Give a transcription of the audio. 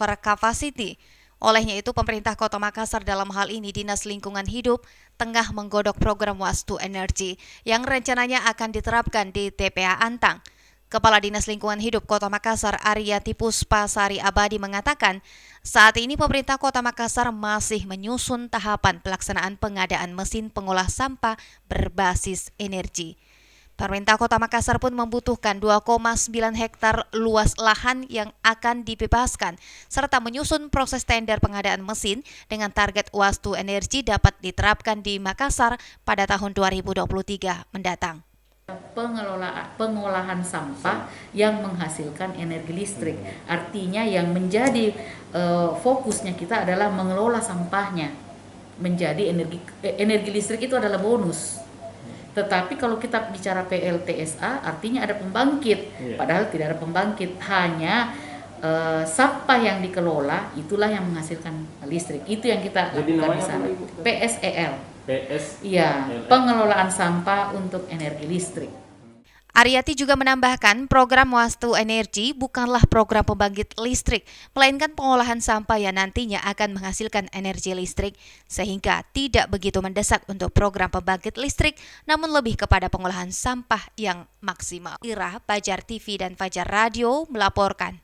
over capacity. Olehnya itu, pemerintah Kota Makassar, dalam hal ini Dinas Lingkungan Hidup, tengah menggodok program Wastu Energi yang rencananya akan diterapkan di TPA Antang. Kepala Dinas Lingkungan Hidup Kota Makassar, Aryati Puspasari Abadi, mengatakan saat ini pemerintah Kota Makassar masih menyusun tahapan pelaksanaan pengadaan mesin pengolah sampah berbasis energi. Pemerintah Kota Makassar pun membutuhkan 2,9 hektar luas lahan yang akan dibebaskan, serta menyusun proses tender pengadaan mesin dengan target Wastu Energi dapat diterapkan di Makassar pada tahun 2023 mendatang. Pengolahan sampah yang menghasilkan energi listrik. Artinya yang menjadi fokusnya kita adalah mengelola sampahnya menjadi energi listrik. Itu adalah bonus. Tetapi kalau kita bicara PLTSA artinya ada pembangkit, padahal tidak ada pembangkit, hanya sampah yang dikelola itulah yang menghasilkan listrik. Itu yang kita lakukan di sana. PSEL. Iya, pengelolaan sampah untuk energi listrik. Aryati juga menambahkan program Wastu Energi bukanlah program pembangkit listrik, melainkan pengolahan sampah yang nantinya akan menghasilkan energi listrik, sehingga tidak begitu mendesak untuk program pembangkit listrik, namun lebih kepada pengolahan sampah yang maksimal. Ira, Fajar TV dan Fajar Radio melaporkan.